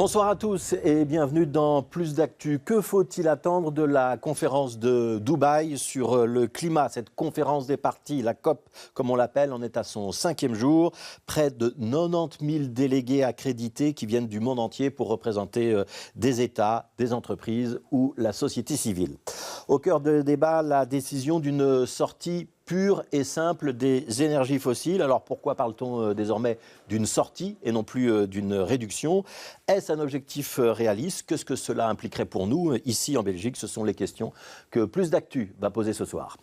Bonsoir à tous et bienvenue dans Plus d'actu. Que faut-il attendre de la conférence de Dubaï sur le climat? Cette conférence des parties, la COP comme on l'appelle, en est à son 5e jour. Près de 90 000 délégués accrédités qui viennent du monde entier pour représenter des États, des entreprises ou la société civile. Au cœur du débat, la décision d'une sortie pure et simple des énergies fossiles. Alors pourquoi parle-t-on désormais d'une sortie et non plus d'une réduction? Est-ce un objectif réaliste? Qu'est-ce que cela impliquerait pour nous ici en Belgique? Ce sont les questions que Plus d'actu va poser ce soir.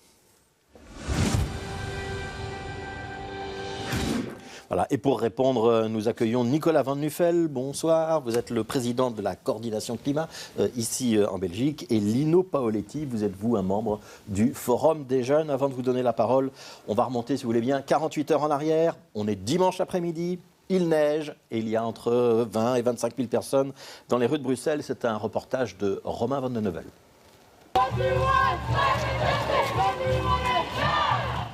Voilà. Et pour répondre, nous accueillons Nicolas Van Nuffel. Bonsoir, vous êtes le président de la coordination climat ici en Belgique. Et Lino Paoletti, vous êtes un membre du Forum des jeunes. Avant de vous donner la parole, on va remonter, si vous voulez bien, 48 heures en arrière. On est dimanche après-midi, il neige et il y a entre 20 et 25 000 personnes dans les rues de Bruxelles. C'est un reportage de Romain Van de Neuvel.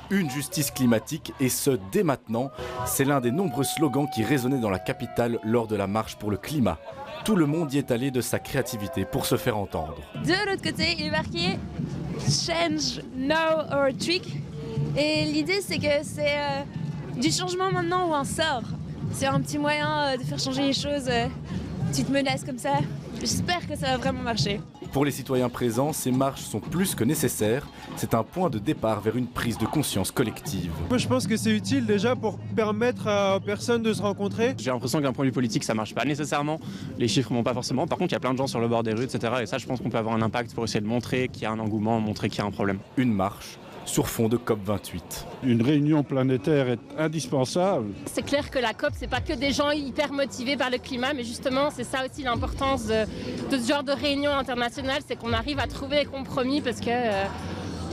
Une justice climatique, et ce, dès maintenant, c'est l'un des nombreux slogans qui résonnaient dans la capitale lors de la marche pour le climat. Tout le monde y est allé de sa créativité pour se faire entendre. De l'autre côté, il est marqué « Change now or trick ». Et l'idée, c'est que c'est du changement maintenant ou un sort. C'est un petit moyen de faire changer les choses. Tu te menaces comme ça. J'espère que ça va vraiment marcher. Pour les citoyens présents, ces marches sont plus que nécessaires. C'est un point de départ vers une prise de conscience collective. Moi, je pense que c'est utile déjà pour permettre aux personnes de se rencontrer. J'ai l'impression que d'un point de vue politique, ça marche pas nécessairement. Les chiffres ne montent pas forcément. Par contre, il y a plein de gens sur le bord des rues, etc. Et ça, je pense qu'on peut avoir un impact pour essayer de montrer qu'il y a un engouement, montrer qu'il y a un problème. Une marche sur fond de COP28. Une réunion planétaire est indispensable. C'est clair que la COP, c'est pas que des gens hyper motivés par le climat, mais justement, c'est ça aussi l'importance de ce genre de réunion internationale, c'est qu'on arrive à trouver des compromis parce que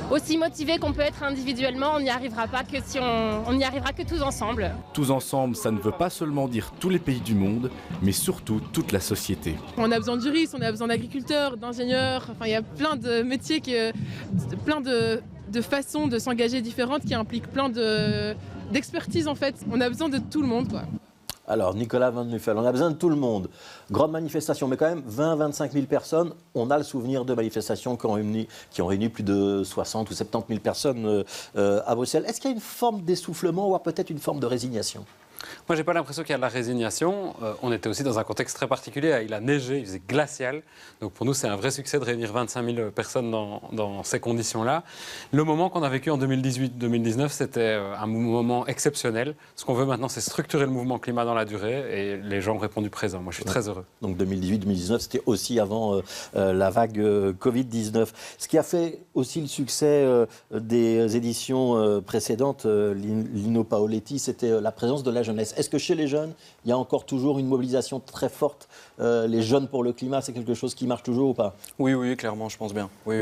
aussi motivé qu'on peut être individuellement, on n'y arrivera pas que si on n'y arrivera que tous ensemble. Tous ensemble, ça ne veut pas seulement dire tous les pays du monde, mais surtout toute la société. On a besoin de juristes, on a besoin d'agriculteurs, d'ingénieurs, enfin il y a plein de métiers, plein de façons de s'engager différentes qui impliquent plein d'expertise en fait. On a besoin de tout le monde quoi. Alors, Nicolas Van Nuffel, on a besoin de tout le monde. Grande manifestation, mais quand même 20-25 000 personnes. On a le souvenir de manifestations qui ont réuni plus de 60 ou 70 000 personnes à Bruxelles. Est-ce qu'il y a une forme d'essoufflement ou peut-être une forme de résignation ? Moi, j'ai pas l'impression qu'il y a de la résignation. On était aussi dans un contexte très particulier. Il a neigé, il faisait glacial. Donc pour nous, c'est un vrai succès de réunir 25 000 personnes dans ces conditions-là. Le moment qu'on a vécu en 2018-2019, c'était un moment exceptionnel. Ce qu'on veut maintenant, c'est structurer le mouvement climat dans la durée. Et les gens ont répondu présent. Moi, je suis très heureux. Donc 2018-2019, c'était aussi avant la vague Covid-19. Ce qui a fait aussi le succès des éditions précédentes, Lino Paoletti, c'était la présence de la jeunesse. Est-ce que chez les jeunes, il y a encore toujours une mobilisation très forte? Les jeunes pour le climat, c'est quelque chose qui marche toujours ou pas? Oui, clairement, je pense bien. Oui.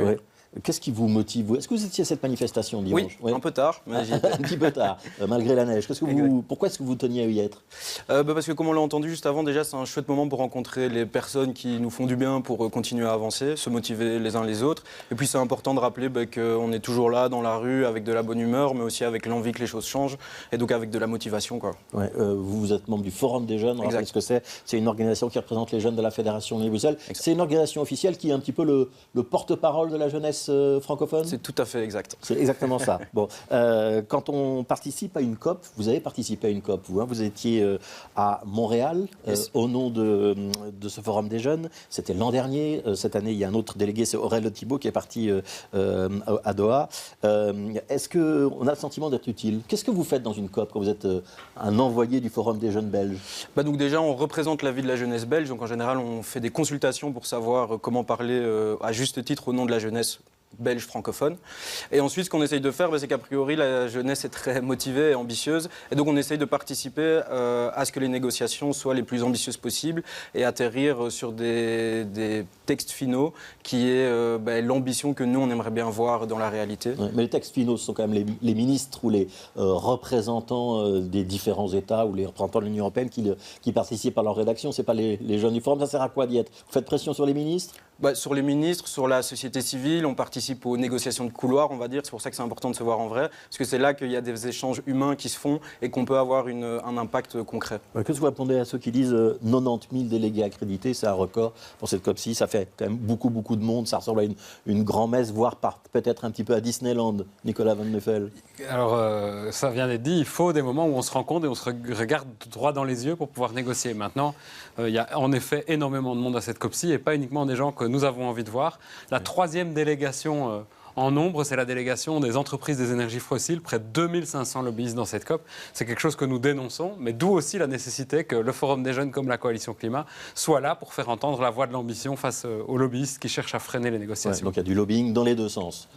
Qu'est-ce qui vous motive? Est-ce que vous étiez à cette manifestation dimanche? Oui, un peu tard. Mais un petit peu tard, malgré la neige. Pourquoi est-ce que vous teniez à y être? Parce que comme on l'a entendu juste avant, déjà c'est un chouette moment pour rencontrer les personnes qui nous font du bien pour continuer à avancer, se motiver les uns les autres. Et puis c'est important de rappeler qu'on est toujours là dans la rue avec de la bonne humeur, mais aussi avec l'envie que les choses changent et donc avec de la motivation, quoi. Ouais, vous êtes membre du Forum des jeunes, on rappelle ce que c'est. C'est une organisation qui représente les jeunes de la Fédération Wallonie-Bruxelles. C'est une organisation officielle qui est un petit peu le porte-parole de la jeunesse francophone. C'est tout à fait exact. C'est exactement ça. Bon, quand on participe à une COP, vous avez participé à une COP, vous étiez à Montréal au nom de ce Forum des jeunes. C'était l'an dernier. Cette année, il y a un autre délégué, c'est Aurèle Thibault, qui est parti à Doha. Est-ce qu'on a le sentiment d'être utile? Qu'est-ce que vous faites dans une COP quand vous êtes un envoyé du Forum des jeunes belges? Donc déjà, on représente la vie de la jeunesse belge. Donc en général, on fait des consultations pour savoir comment parler à juste titre au nom de la jeunesse belge francophone. Et ensuite, ce qu'on essaye de faire, c'est qu'a priori, la jeunesse est très motivée et ambitieuse. Et donc, on essaye de participer à ce que les négociations soient les plus ambitieuses possibles et atterrir sur des textes finaux qui est l'ambition que nous, on aimerait bien voir dans la réalité. Ouais, mais les textes finaux, ce sont quand même les ministres ou les représentants des différents États ou les représentants de l'Union européenne qui participent à leur rédaction. Ce n'est pas les jeunes du Forum. Ça sert à quoi d'y être? Vous faites pression sur les ministres? Sur les ministres, sur la société civile, on participe aux négociations de couloir, on va dire. C'est pour ça que c'est important de se voir en vrai, parce que c'est là qu'il y a des échanges humains qui se font et qu'on peut avoir un impact concret. Qu'est-ce que vous répondez à ceux qui disent 90 000 délégués accrédités, c'est un record pour cette COP6, ça fait quand même beaucoup de monde, ça ressemble à une grand-messe, voire peut-être un petit peu à Disneyland, Nicolas Van Neufel. Alors, ça vient d'être dit, il faut des moments où on se rencontre et on se regarde droit dans les yeux pour pouvoir négocier. Maintenant, il y a en effet énormément de monde à cette COP6 et pas uniquement des gens que nous avons envie de voir. La troisième délégation en nombre, c'est la délégation des entreprises des énergies fossiles, près de 2500 lobbyistes dans cette COP. C'est quelque chose que nous dénonçons, mais d'où aussi la nécessité que le Forum des jeunes comme la Coalition Climat soit là pour faire entendre la voix de l'ambition face aux lobbyistes qui cherchent à freiner les négociations. Donc il y a du lobbying dans les deux sens,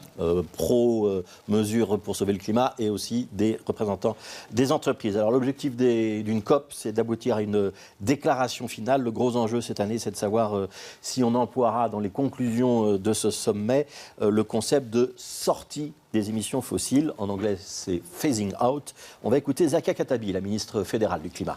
pro-mesures pour sauver le climat et aussi des représentants des entreprises. Alors l'objectif d'une COP, c'est d'aboutir à une déclaration finale. Le gros enjeu cette année, c'est de savoir si on emploiera dans les conclusions de ce sommet le concept de sortie des émissions fossiles. En anglais, c'est phasing out. On va écouter Zakia Khattabi, la ministre fédérale du Climat.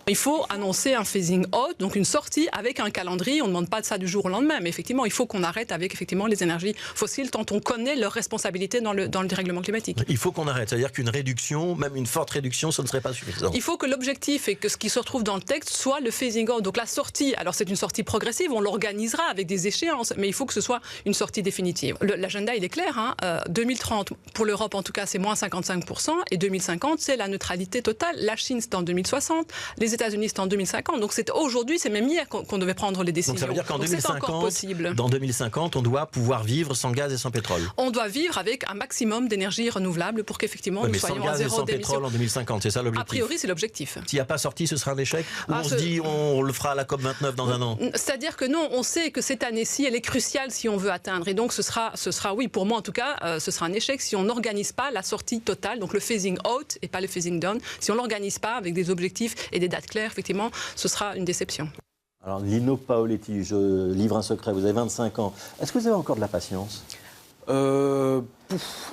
Il faut annoncer un phasing out, donc une sortie avec un calendrier. On ne demande pas de ça du jour au lendemain, mais effectivement, il faut qu'on arrête avec effectivement les énergies fossiles tant on connaît leurs responsabilités dans le dérèglement climatique. Il faut qu'on arrête, c'est-à-dire qu'une réduction, même une forte réduction, ce ne serait pas suffisant. Il faut que l'objectif et que ce qui se retrouve dans le texte soit le phasing out. Donc la sortie, alors c'est une sortie progressive, on l'organisera avec des échéances, mais il faut que ce soit une sortie définitive. L'agenda, il est clair, 2030, pour l'Europe en tout cas, c'est moins 55%, et 2050, c'est la neutralité totale. La Chine, c'est en 2060, les États-Unis, c'est en 2050. Donc aujourd'hui, c'est même hier qu'on devait prendre les décisions. Donc ça veut dire qu'en 2050, dans 2050, on doit pouvoir vivre sans gaz et sans pétrole. On doit vivre avec un maximum d'énergie renouvelable pour qu'effectivement nous soyons à zéro d'émission. Mais sans gaz et sans pétrole en 2050, c'est ça l'objectif. A priori, c'est l'objectif. S'il n'y a pas sorti, ce sera un échec. Ou on se dit, on le fera à la COP29 dans un an. C'est-à-dire que non, on sait que cette année-ci, elle est cruciale si on veut atteindre. Et donc ce sera oui, pour moi en tout cas, ce sera un échec si on n'organise pas la sortie totale, donc le phasing out et pas le phasing down. Si on ne l'organise pas avec des objectifs et des dates claires, effectivement, ce sera une déception. Alors Lino Paoletti, je livre un secret, vous avez 25 ans. Est-ce que vous avez encore de la patience ? De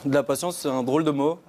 la patience, c'est un drôle de mot.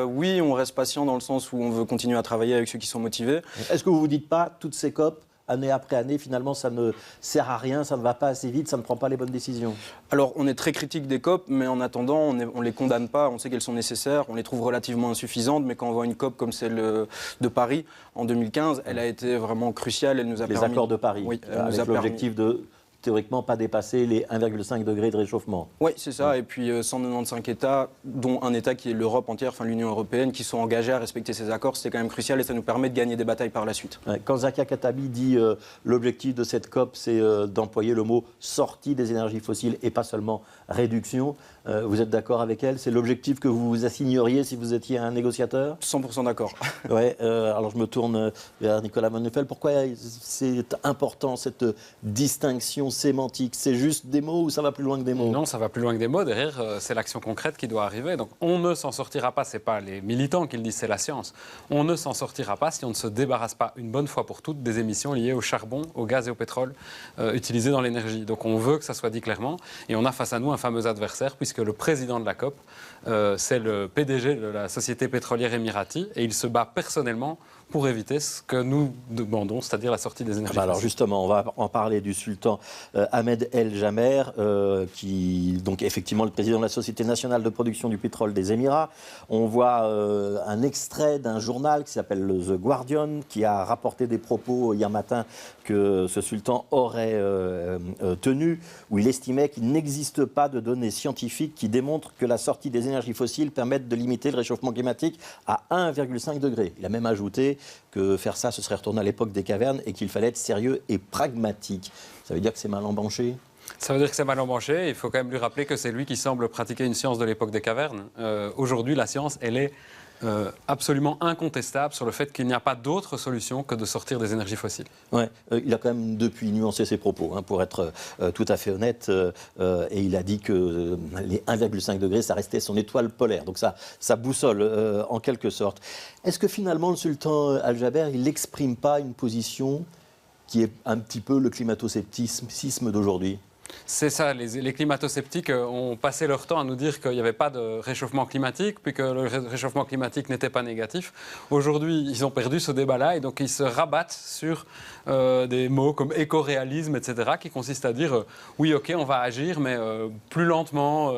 Oui, on reste patient dans le sens où on veut continuer à travailler avec ceux qui sont motivés. Est-ce que vous ne vous dites pas, toutes ces COP, année après année, finalement, ça ne sert à rien, ça ne va pas assez vite, ça ne prend pas les bonnes décisions? Alors, on est très critique des COP, mais en attendant, on ne les condamne pas, on sait qu'elles sont nécessaires, on les trouve relativement insuffisantes, mais quand on voit une COP comme celle de Paris, en 2015, elle a été vraiment cruciale, elle nous a permis... Les accords de Paris, oui, avec l'objectif de... théoriquement pas dépasser les 1,5 degrés de réchauffement. Oui, c'est ça. Et puis 195 États, dont un État qui est l'Europe entière, enfin l'Union européenne, qui sont engagés à respecter ces accords. C'est quand même crucial et ça nous permet de gagner des batailles par la suite. Quand Zakia Khattabi dit l'objectif de cette COP, c'est d'employer le mot sortie des énergies fossiles et pas seulement réduction, vous êtes d'accord avec elle? C'est l'objectif que vous vous assigneriez si vous étiez un négociateur? 100% d'accord. Ouais, alors je me tourne vers Nicolas Van Neufel. Pourquoi c'est important cette distinction sémantique? C'est juste des mots ou ça va plus loin que des mots? Non, ça va plus loin que des mots. Derrière, c'est l'action concrète qui doit arriver. Donc on ne s'en sortira pas, ce n'est pas les militants qui le disent, c'est la science. On ne s'en sortira pas si on ne se débarrasse pas une bonne fois pour toutes des émissions liées au charbon, au gaz et au pétrole utilisés dans l'énergie. Donc on veut que ça soit dit clairement. Et on a face à nous un fameux adversaire, puisque le président de la COP, c'est le PDG de la société pétrolière Emirati, et il se bat personnellement pour éviter ce que nous demandons, c'est-à-dire la sortie des énergies fossiles. Alors justement, on va en parler du sultan Ahmed El Jamer, qui donc effectivement le président de la Société nationale de production du pétrole des Émirats. On voit un extrait d'un journal qui s'appelle The Guardian, qui a rapporté des propos hier matin que ce sultan aurait tenus, où il estimait qu'il n'existe pas de données scientifiques qui démontrent que la sortie des énergies fossiles permette de limiter le réchauffement climatique à 1,5 degré. Il a même ajouté que faire ça, ce serait retourner à l'époque des cavernes et qu'il fallait être sérieux et pragmatique. Ça veut dire que c'est mal embanché ? Ça veut dire que c'est mal embanché. Il faut quand même lui rappeler que c'est lui qui semble pratiquer une science de l'époque des cavernes. Aujourd'hui, la science, elle est absolument incontestable sur le fait qu'il n'y a pas d'autre solution que de sortir des énergies fossiles. Ouais, il a quand même depuis nuancé ses propos, pour être tout à fait honnête, et il a dit que les 1,5 degrés, ça restait son étoile polaire, donc ça boussole en quelque sorte. Est-ce que finalement le sultan Al-Jaber, il n'exprime pas une position qui est un petit peu le climato-scepticisme d'aujourd'hui ? C'est ça, les climato-sceptiques ont passé leur temps à nous dire qu'il n'y avait pas de réchauffement climatique, puis que le réchauffement climatique n'était pas négatif. Aujourd'hui, ils ont perdu ce débat-là et donc ils se rabattent sur des mots comme éco-réalisme, etc., qui consistent à dire oui, ok, on va agir, mais plus lentement,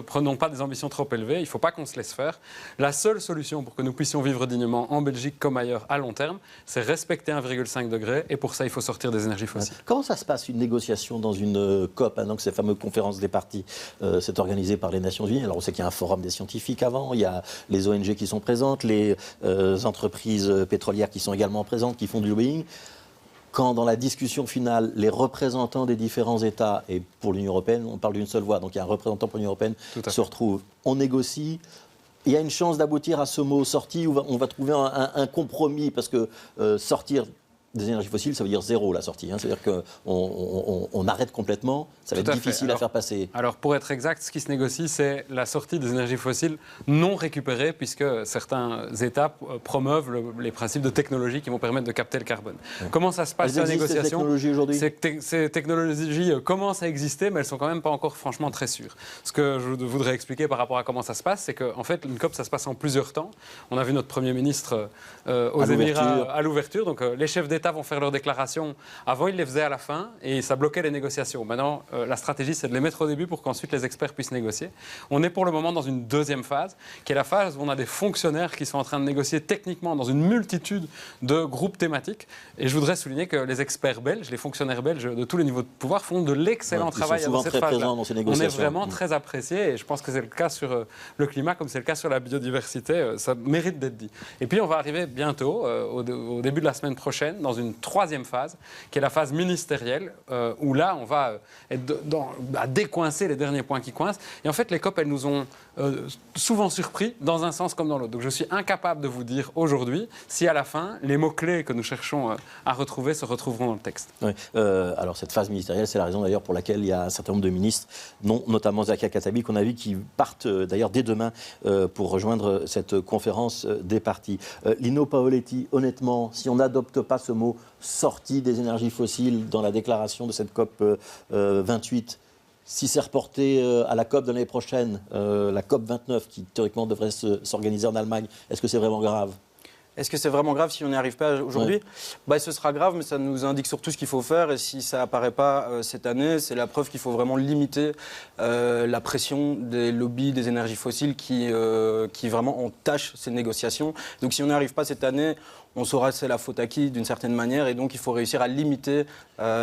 prenons pas des ambitions trop élevées, il ne faut pas qu'on se laisse faire. La seule solution pour que nous puissions vivre dignement en Belgique comme ailleurs à long terme, c'est respecter 1,5 degré et pour ça, il faut sortir des énergies fossiles. Comment ça se passe une négociation dans une COP, donc ces fameuses conférences des parties, c'est organisé par les Nations Unies. Alors on sait qu'il y a un forum des scientifiques avant, il y a les ONG qui sont présentes, les entreprises pétrolières qui sont également présentes, qui font du lobbying. Quand dans la discussion finale, les représentants des différents États, et pour l'Union européenne, on parle d'une seule voix, donc il y a un représentant pour l'Union européenne se retrouve, on négocie. Il y a une chance d'aboutir à ce mot sorti où on va trouver un compromis, parce que sortir des énergies fossiles, ça veut dire zéro la sortie. C'est-à-dire qu'on arrête complètement, ça va être difficile à faire passer. Alors pour être exact, ce qui se négocie, c'est la sortie des énergies fossiles non récupérées, puisque certains États promeuvent les principes de technologie qui vont permettre de capter le carbone. Ouais. Comment ça se passe la négociation? Ces technologies aujourd'hui ? Ces technologies commencent à exister, mais elles sont quand même pas encore franchement très sûres. Ce que je voudrais expliquer par rapport à comment ça se passe, c'est qu'en fait, une COP, ça se passe en plusieurs temps. On a vu notre Premier ministre aux Émirats à l'ouverture, donc les chefs d'État vont faire leurs déclarations. Avant, ils les faisaient à la fin et ça bloquait les négociations. Maintenant, la stratégie, c'est de les mettre au début pour qu'ensuite les experts puissent négocier. On est pour le moment dans une deuxième phase, qui est la phase où on a des fonctionnaires qui sont en train de négocier techniquement dans une multitude de groupes thématiques. Et je voudrais souligner que les experts belges, les fonctionnaires belges de tous les niveaux de pouvoir font de l'excellent travail dans cette phase-là. On est vraiment très appréciés et je pense que c'est le cas sur le climat comme c'est le cas sur la biodiversité. Ça mérite d'être dit. Et puis, on va arriver bientôt, au début de la semaine prochaine, dans une troisième phase, qui est la phase ministérielle, où là, on va être à décoincer les derniers points qui coincent. Et en fait, les COP, elles nous ont souvent surpris, dans un sens comme dans l'autre. Donc, je suis incapable de vous dire aujourd'hui si, à la fin, les mots-clés que nous cherchons à retrouver se retrouveront dans le texte. Oui. Alors, cette phase ministérielle, c'est la raison d'ailleurs pour laquelle il y a un certain nombre de ministres, notamment Zakia Khattabi, qu'on a vu, qui partent d'ailleurs dès demain pour rejoindre cette conférence des partis. Lino Paoletti, honnêtement, si on n'adopte pas ce mot sortie des énergies fossiles dans la déclaration de cette COP 28, si c'est reporté à la COP de l'année prochaine, la COP 29 qui théoriquement devrait s'organiser en Allemagne, est-ce que c'est vraiment grave ? Est-ce que c'est vraiment grave si on n'y arrive pas aujourd'hui ? Ce sera grave, mais ça nous indique surtout ce qu'il faut faire. Et si ça n'apparaît pas cette année, c'est la preuve qu'il faut vraiment limiter la pression des lobbies des énergies fossiles qui vraiment entachent ces négociations. Donc si on n'y arrive pas cette année, on saura c'est la faute à qui d'une certaine manière. Et donc il faut réussir à limiter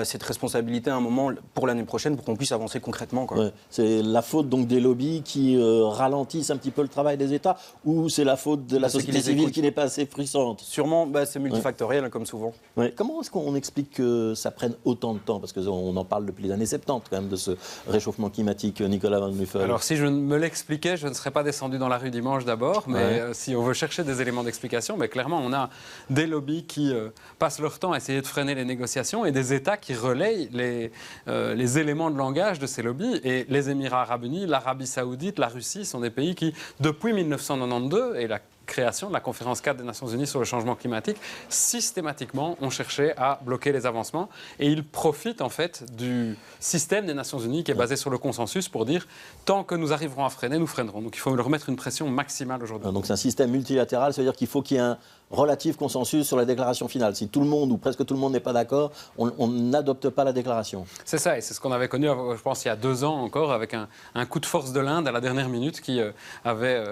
cette responsabilité à un moment pour l'année prochaine pour qu'on puisse avancer concrètement. Ouais. C'est la faute donc des lobbies qui ralentissent un petit peu le travail des États, ou c'est la faute de la société civile qui n'est pas assez puissante ? Sûrement, c'est multifactoriel comme souvent. Ouais. Comment est-ce qu'on explique que ça prenne autant de temps ? Parce qu'on en parle depuis les années 70 quand même de ce réchauffement climatique, Nicolas Van Muffel. Alors si je me l'expliquais, je ne serais pas descendu dans la rue dimanche d'abord, mais si on veut chercher des éléments d'explication, clairement on a des lobbies qui passent leur temps à essayer de freiner les négociations et des États qui relayent les éléments de langage de ces lobbies. Et les Émirats arabes unis, l'Arabie saoudite, la Russie sont des pays qui, depuis 1992 et la création de la conférence 4 des Nations Unies sur le changement climatique, systématiquement ont cherché à bloquer les avancements. Et ils profitent en fait du système des Nations Unies qui est basé sur le consensus pour dire tant que nous arriverons à freiner, nous freinerons. Donc il faut leur mettre une pression maximale aujourd'hui. Donc c'est un système multilatéral, ça veut dire qu'il faut qu'il y ait un relatif consensus sur la déclaration finale. Si tout le monde ou presque tout le monde n'est pas d'accord, on n'adopte pas la déclaration. C'est ça, et c'est ce qu'on avait connu, je pense, il y a 2 ans encore, avec un coup de force de l'Inde à la dernière minute qui avait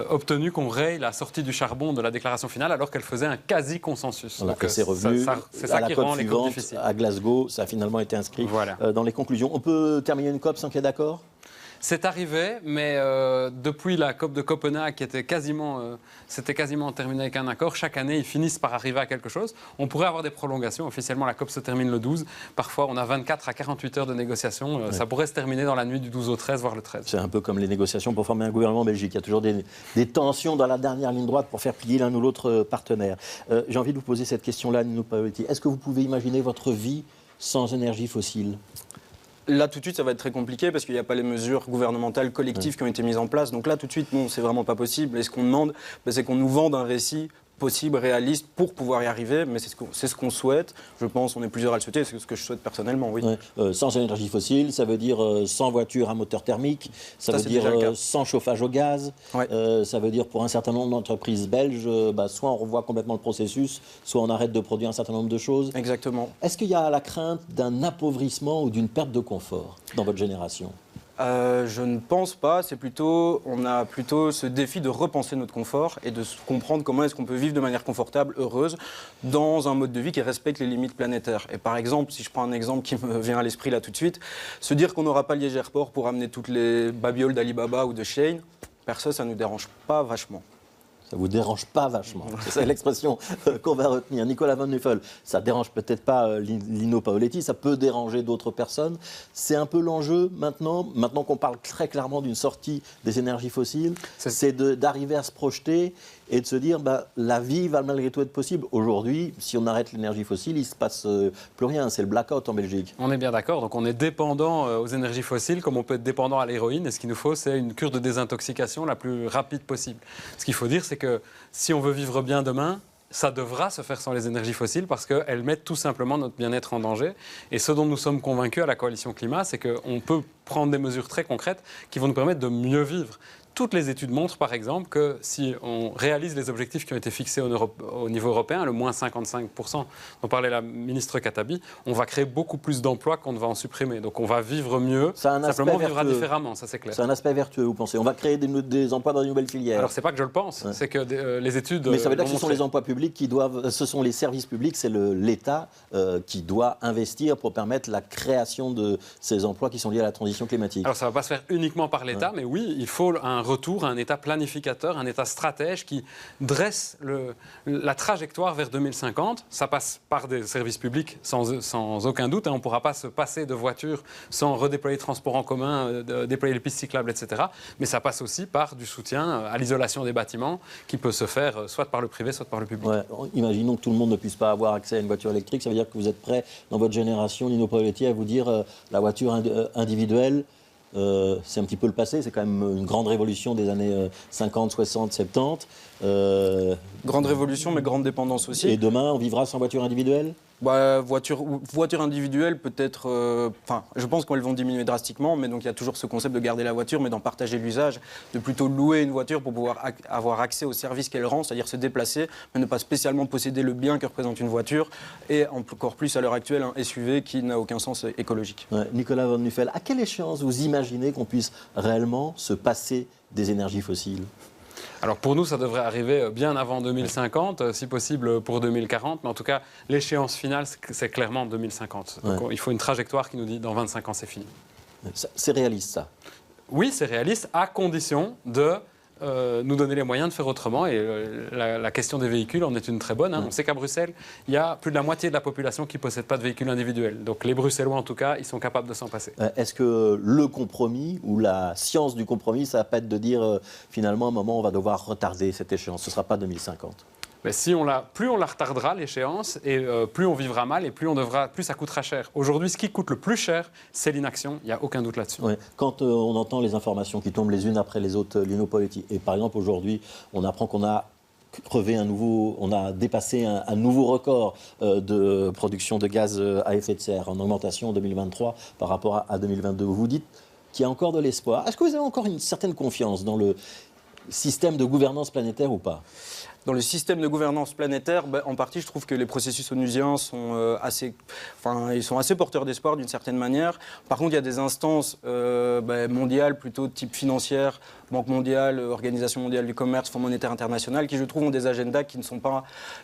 obtenu qu'on raye la sortie du charbon de la déclaration finale alors qu'elle faisait un quasi-consensus. Donc c'est revenu c'est ça à la COP suivante, à Glasgow, ça a finalement été inscrit dans les conclusions. On peut terminer une COP sans qu'il y ait d'accord ? C'est arrivé, mais depuis la COP de Copenhague, qui était c'était quasiment terminé avec un accord, chaque année, ils finissent par arriver à quelque chose. On pourrait avoir des prolongations. Officiellement, la COP se termine le 12. Parfois, on a 24 à 48 heures de négociations. Ça pourrait se terminer dans la nuit du 12 au 13, voire le 13. C'est un peu comme les négociations pour former un gouvernement en Belgique. Il y a toujours des tensions dans la dernière ligne droite pour faire plier l'un ou l'autre partenaire. J'ai envie de vous poser cette question-là, Nino Paoletti. Est-ce que vous pouvez imaginer votre vie sans énergie fossile ? Là, tout de suite, ça va être très compliqué parce qu'il n'y a pas les mesures gouvernementales collectives qui ont été mises en place. Donc là, tout de suite, non, c'est vraiment pas possible. Et ce qu'on demande, c'est qu'on nous vende un récit possible, réaliste pour pouvoir y arriver, mais c'est ce qu'on souhaite. Je pense, on est plusieurs à le souhaiter, c'est ce que je souhaite personnellement, oui. Ouais. Sans énergie fossile, ça veut dire sans voiture à moteur thermique, ça veut dire sans chauffage au gaz, ça veut dire pour un certain nombre d'entreprises belges, soit on revoit complètement le processus, soit on arrête de produire un certain nombre de choses. Exactement. Est-ce qu'il y a la crainte d'un appauvrissement ou d'une perte de confort dans votre génération ? Je ne pense pas, on a plutôt ce défi de repenser notre confort et de comprendre comment est-ce qu'on peut vivre de manière confortable, heureuse, dans un mode de vie qui respecte les limites planétaires. Et par exemple, si je prends un exemple qui me vient à l'esprit là tout de suite, se dire qu'on n'aura pas Liège Airport pour amener toutes les babioles d'Alibaba ou de Shein, perso, ça ne nous dérange pas vachement. Ça vous dérange pas vachement. C'est l'expression qu'on va retenir. Nicolas Van Nuffel, ça dérange peut-être pas Lino Paoletti, ça peut déranger d'autres personnes. C'est un peu l'enjeu maintenant qu'on parle très clairement d'une sortie des énergies fossiles, c'est d'arriver à se projeter et de se dire la vie va malgré tout être possible. Aujourd'hui, si on arrête l'énergie fossile, il ne se passe plus rien. C'est le blackout en Belgique. On est bien d'accord. Donc on est dépendant aux énergies fossiles comme on peut être dépendant à l'héroïne. Et ce qu'il nous faut, c'est une cure de désintoxication la plus rapide possible. Ce qu'il faut dire, c'est que si on veut vivre bien demain, ça devra se faire sans les énergies fossiles parce qu'elles mettent tout simplement notre bien-être en danger. Et ce dont nous sommes convaincus à la Coalition Climat, c'est qu'on peut prendre des mesures très concrètes qui vont nous permettre de mieux vivre. Toutes les études montrent, par exemple, que si on réalise les objectifs qui ont été fixés au niveau européen, le moins 55%, dont parlait la ministre Katabi, on va créer beaucoup plus d'emplois qu'on ne va en supprimer. Donc on va vivre mieux, simplement on vivra différemment, ça c'est clair. C'est un aspect vertueux, vous pensez? On va créer des emplois dans de nouvelles filières. Alors c'est pas que je le pense, c'est que les études... Mais ça veut dire que ce sont les emplois publics qui doivent... Ce sont les services publics, c'est l'État qui doit investir pour permettre la création de ces emplois qui sont liés à la transition climatique. Alors ça ne va pas se faire uniquement par l'État, mais oui, il faut un retour à un État planificateur, un État stratège qui dresse la trajectoire vers 2050. Ça passe par des services publics sans aucun doute. On ne pourra pas se passer de voitures sans redéployer le transport en commun, déployer les pistes cyclables, etc. Mais ça passe aussi par du soutien à l'isolation des bâtiments qui peut se faire soit par le privé, soit par le public. Ouais, imaginons que tout le monde ne puisse pas avoir accès à une voiture électrique. Ça veut dire que vous êtes prêt, dans votre génération, Lino Paoletti, à vous dire la voiture individuelle, c'est un petit peu le passé, c'est quand même une grande révolution des années 50, 60, 70. Grande révolution, mais grande dépendance aussi. Et demain, on vivra sans voiture individuelle ? Voiture individuelle, peut-être... je pense qu'elles vont diminuer drastiquement, mais donc il y a toujours ce concept de garder la voiture, mais d'en partager l'usage, de plutôt louer une voiture pour pouvoir avoir accès aux services qu'elle rend, c'est-à-dire se déplacer, mais ne pas spécialement posséder le bien que représente une voiture, et encore plus à l'heure actuelle, un SUV qui n'a aucun sens écologique. Ouais, Nicolas Van Nuffel, à quelle échéance vous imaginez qu'on puisse réellement se passer des énergies fossiles ? Alors pour nous, ça devrait arriver bien avant 2050, si possible pour 2040. Mais en tout cas, l'échéance finale, c'est clairement 2050. Donc il faut une trajectoire qui nous dit dans 25 ans, c'est fini. C'est réaliste, ça? Oui, c'est réaliste, à condition de nous donner les moyens de faire autrement. Et la question des véhicules en est une très bonne. On sait qu'à Bruxelles, il y a plus de la moitié de la population qui ne possède pas de véhicule individuel. Donc les Bruxellois, en tout cas, ils sont capables de s'en passer. Est-ce que le compromis ou la science du compromis, ça va pas être de dire finalement à un moment on va devoir retarder cette échéance, ce ne sera pas 2050? Mais plus on la retardera, l'échéance, et plus on vivra mal, et plus ça coûtera cher. Aujourd'hui, ce qui coûte le plus cher, c'est l'inaction. Il n'y a aucun doute là-dessus. Ouais. Quand on entend les informations qui tombent les unes après les autres, Lino Paoletti, et par exemple aujourd'hui, on apprend qu'on a on a dépassé un nouveau record de production de gaz à effet de serre en augmentation en 2023 par rapport à 2022. Vous dites qu'il y a encore de l'espoir. Est-ce que vous avez encore une certaine confiance dans le système de gouvernance planétaire ou pas ? Dans le système de gouvernance planétaire, en partie, je trouve que les processus onusiens sont assez porteurs d'espoir d'une certaine manière. Par contre, il y a des instances mondiales, plutôt de type financière, Banque mondiale, Organisation mondiale du commerce, Fonds monétaire international, qui, je trouve, ont des agendas qui ne sont pas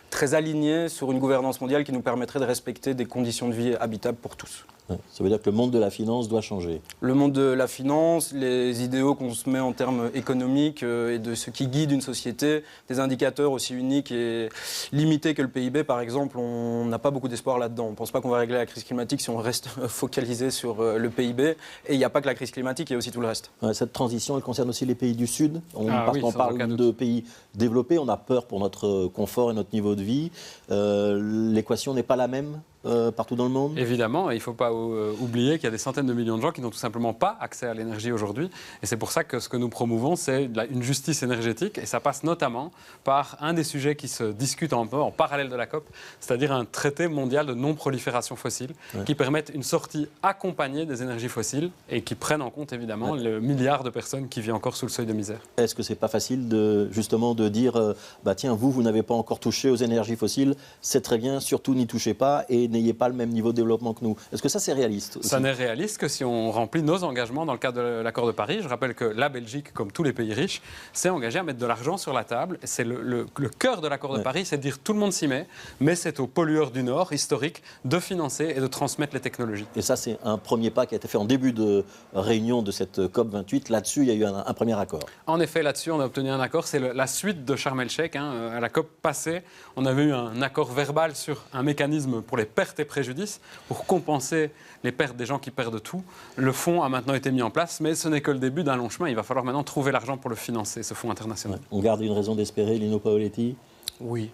très alignés sur une gouvernance mondiale qui nous permettrait de respecter des conditions de vie habitables pour tous. Ça veut dire que le monde de la finance doit changer. Le monde de la finance, les idéaux qu'on se met en termes économiques et de ce qui guide une société, des indicateurs aussi uniques et limités que le PIB, par exemple, on n'a pas beaucoup d'espoir là-dedans. On ne pense pas qu'on va régler la crise climatique si on reste focalisé sur le PIB. Et il n'y a pas que la crise climatique, il y a aussi tout le reste. Cette transition, elle concerne aussi les pays du Sud. Parce qu'on parle de pays développés, on a peur pour notre confort et notre niveau de vie. L'équation n'est pas la même partout dans le monde? Évidemment, il ne faut pas oublier qu'il y a des centaines de millions de gens qui n'ont tout simplement pas accès à l'énergie aujourd'hui. Et c'est pour ça que ce que nous promouvons, c'est une justice énergétique. Et ça passe notamment par un des sujets qui se discutent en parallèle de la COP, c'est-à-dire un traité mondial de non-prolifération fossile qui permette une sortie accompagnée des énergies fossiles et qui prenne en compte évidemment le milliard de personnes qui vivent encore sous le seuil de misère. Est-ce que c'est pas facile justement de dire tiens, vous n'avez pas encore touché aux énergies fossiles, c'est très bien, surtout n'y touchez pas et n'ayez pas le même niveau de développement que nous. Est-ce que ça c'est réaliste aussi? Ça n'est réaliste que si on remplit nos engagements dans le cadre de l'accord de Paris. Je rappelle que la Belgique, comme tous les pays riches, s'est engagée à mettre de l'argent sur la table. C'est le cœur de l'accord de Paris, c'est de dire tout le monde s'y met, mais c'est aux pollueurs du Nord, historiques, de financer et de transmettre les technologies. Et ça c'est un premier pas qui a été fait en début de réunion de cette COP28. Là-dessus, il y a eu un premier accord. En effet, là-dessus, on a obtenu un accord. C'est la suite de Sharm el-Sheikh. À la COP passée, on avait eu un accord verbal sur un mécanisme pour les pertes et préjudices, pour compenser les pertes des gens qui perdent tout. Le fonds a maintenant été mis en place, mais ce n'est que le début d'un long chemin. Il va falloir maintenant trouver l'argent pour le financer, ce fonds international. On garde une raison d'espérer, Lino Paoletti? Oui.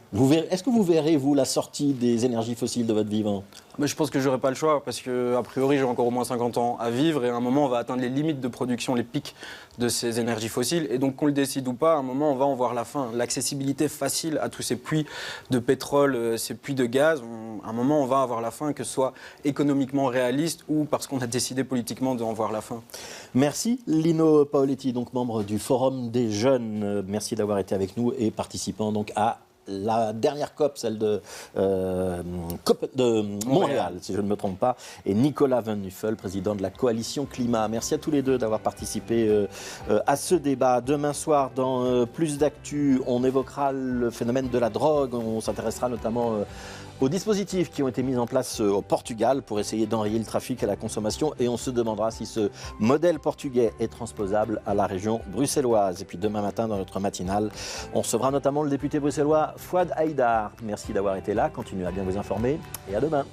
Est-ce que vous verrez, vous, la sortie des énergies fossiles de votre vivant? Mais je pense que j'aurai pas le choix parce qu'a priori, j'ai encore au moins 50 ans à vivre et à un moment, on va atteindre les limites de production, les pics de ces énergies fossiles. Et donc, qu'on le décide ou pas, à un moment, on va en voir la fin. L'accessibilité facile à tous ces puits de pétrole, ces puits de gaz, à un moment, on va avoir la fin, que ce soit économiquement réaliste ou parce qu'on a décidé politiquement d'en voir la fin. Merci, Lino Paoletti, donc membre du Forum des jeunes. Merci d'avoir été avec nous et participant donc à la dernière COP, celle de Montréal, si je ne me trompe pas, et Nicolas Van Nuffel, président de la Coalition Climat. Merci à tous les deux d'avoir participé à ce débat. Demain soir, dans Plus d'actu, on évoquera le phénomène de la drogue. On s'intéressera notamment aux dispositifs qui ont été mis en place au Portugal pour essayer d'enrayer le trafic et la consommation. Et on se demandera si ce modèle portugais est transposable à la région bruxelloise. Et puis demain matin, dans notre matinale, on recevra notamment le député bruxellois Fouad Haïdar. Merci d'avoir été là. Continuez à bien vous informer et à demain.